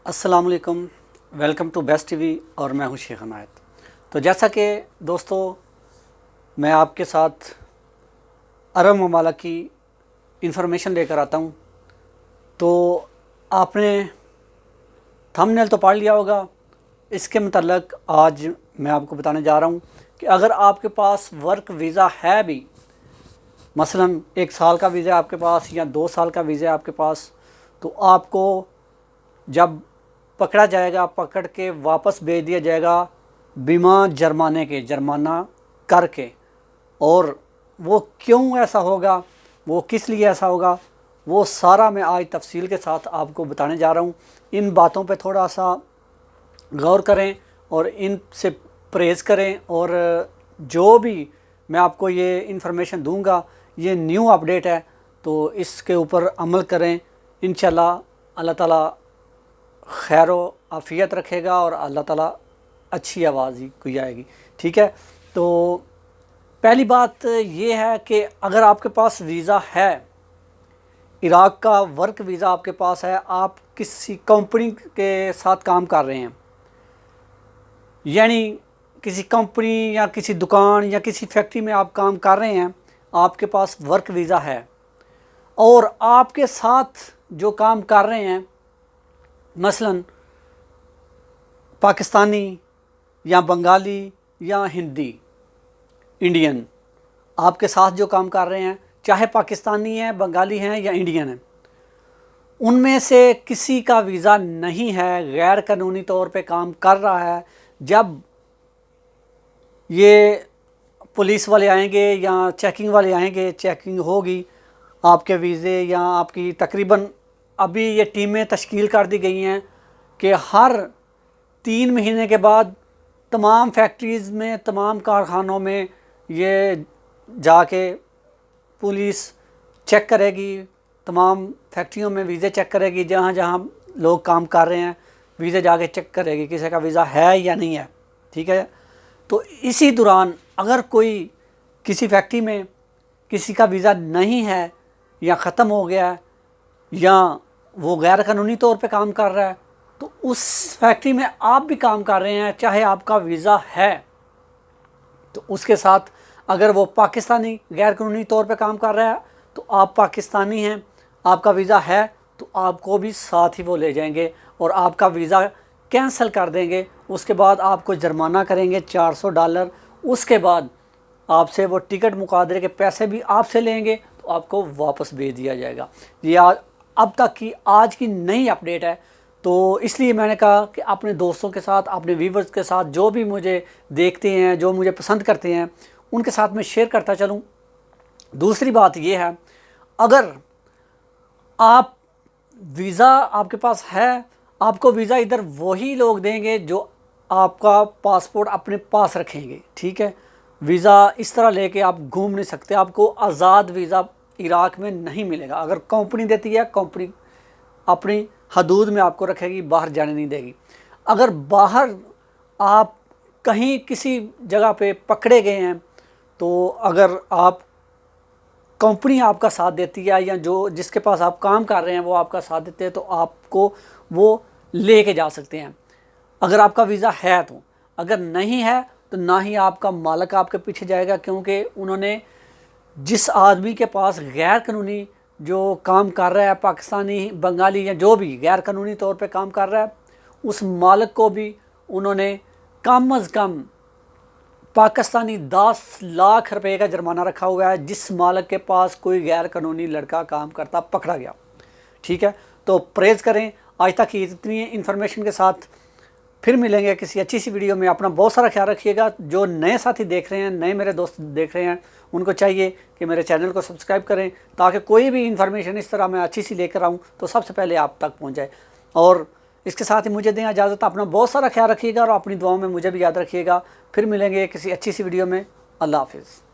अस्सलाम वालेकुम, welcome to best TV और मैं हूं शेख अनायत। तो जैसा कि दोस्तों मैं आपके साथ अरब ममालिक की इंफॉर्मेशन लेकर आता हूं। तो आपने थंबनेल तो पढ़ लिया होगा। इसके मतलब आज मैं आपको बताने जा रहा हूं कि अगर आपके पास वर्क वीज़ा है भी, मसलन 1 साल का वीज़ा आपके पास या 2 साल का वीज़ा आपके पास, तो आपको जब पकड़ा जाएगा, पकड़ के वापस भेज दिया जाएगा बिना जुर्माना करके। और वो क्यों ऐसा होगा, वो किस लिए ऐसा होगा, वो सारा मैं आज तफसील के साथ आपको बताने जा रहा हूँ। इन बातों पे थोड़ा सा गौर करें और इनसे परहेज़ करें। और जो भी मैं आपको ये इन्फॉर्मेशन दूंगा, ये न्यू अपडेट है, तो इसके ऊपर अमल करें। इंशाल्लाह अल्लाह ताला खैर व आफ़ियत रखेगा और अल्लाह ताला अच्छी आवाज़ ही कोई आएगी। ठीक है, तो पहली बात ये है कि अगर आपके पास वीज़ा है, इराक़ का वर्क वीज़ा आपके पास है, आप किसी कंपनी के साथ काम कर रहे हैं, यानी किसी कंपनी या किसी दुकान या किसी फैक्ट्री में आप काम कर रहे हैं, आपके पास वर्क वीज़ा है और आपके साथ जो काम कर रहे हैं, मसलन पाकिस्तानी या बंगाली या हिंदी, इंडियन, आपके साथ जो काम कर रहे हैं, चाहे पाकिस्तानी हैं, बंगाली हैं या इंडियन हैं, उनमें से किसी का वीज़ा नहीं है, गैर कानूनी तौर पे काम कर रहा है। जब ये पुलिस वाले आएंगे या चेकिंग वाले आएंगे, चेकिंग होगी आपके वीज़े या आपकी, तकरीबन अभी ये टीमें तश्कील कर दी गई हैं कि हर 3 महीने के बाद तमाम फैक्ट्रीज़ में, तमाम कारखानों में ये जाके पुलिस चेक करेगी, तमाम फैक्ट्रियों में वीज़े चेक करेगी, जहाँ जहाँ लोग काम कर रहे हैं वीज़े जाके चेक करेगी किसी का वीज़ा है या नहीं है। ठीक है, तो इसी दौरान अगर कोई किसी फैक्ट्री में किसी का वीज़ा नहीं है या ख़त्म हो गया है या वो गैर कानूनी तौर पे काम कर रहा है, तो उस फैक्ट्री में आप भी काम कर रहे हैं, चाहे आपका वीज़ा है, तो उसके साथ अगर वो पाकिस्तानी गैर कानूनी तौर पे काम कर रहा है तो आप पाकिस्तानी हैं, आपका वीज़ा है, तो आपको भी साथ ही वो ले जाएंगे और आपका वीज़ा कैंसिल कर देंगे। उसके बाद आपको जुर्माना करेंगे $400। उसके बाद आपसे वो टिकट मुकादरे के पैसे भी आपसे लेंगे, तो आपको वापस भेज दिया जाएगा। ये अब तक की आज की नई अपडेट है, तो इसलिए मैंने कहा कि अपने दोस्तों के साथ, अपने व्यूवर्स के साथ, जो भी मुझे देखते हैं, जो मुझे पसंद करते हैं, उनके साथ मैं शेयर करता चलूँ। दूसरी बात ये है, अगर आप वीज़ा आपके पास है, आपको वीज़ा इधर वही लोग देंगे जो आपका पासपोर्ट अपने पास रखेंगे। ठीक है, वीज़ा इस तरह लेके आप घूम नहीं सकते, आपको आज़ाद वीज़ा इराक़ में नहीं मिलेगा। अगर कंपनी देती है, कंपनी अपनी हदूद में आपको रखेगी, बाहर जाने नहीं देगी। अगर बाहर आप कहीं किसी जगह पे पकड़े गए हैं, तो अगर आप कंपनी आपका साथ देती है या जो जिसके पास आप काम कर रहे हैं वो आपका साथ देते हैं, तो आपको वो ले के जा सकते हैं अगर आपका वीज़ा है तो। अगर नहीं है तो ना ही आपका मालिक आपके पीछे जाएगा, क्योंकि उन्होंने जिस आदमी के पास गैर कानूनी जो काम कर रहा है, पाकिस्तानी, बंगाली या जो भी गैर कानूनी तौर पे काम कर रहा है, उस मालिक को भी उन्होंने कम अज़ कम पाकिस्तानी 10 लाख रुपए का जुर्माना रखा हुआ है, जिस मालिक के पास कोई गैर कानूनी लड़का काम करता पकड़ा गया। ठीक है, तो परहेज़ करें। आज तक की इतनी इन्फॉर्मेशन के साथ फिर मिलेंगे किसी अच्छी सी वीडियो में। अपना बहुत सारा ख्याल रखिएगा। जो नए साथी देख रहे हैं, नए मेरे दोस्त देख रहे हैं, उनको चाहिए कि मेरे चैनल को सब्सक्राइब करें, ताकि कोई भी इन्फॉर्मेशन इस तरह मैं अच्छी सी लेकर आऊँ तो सबसे पहले आप तक पहुँच जाए। और इसके साथ ही मुझे दें इजाज़त। अपना बहुत सारा ख्याल रखिएगा और अपनी दुआओं में मुझे भी याद रखिएगा। फिर मिलेंगे किसी अच्छी सी वीडियो में। अल्लाह हाफ़िज़।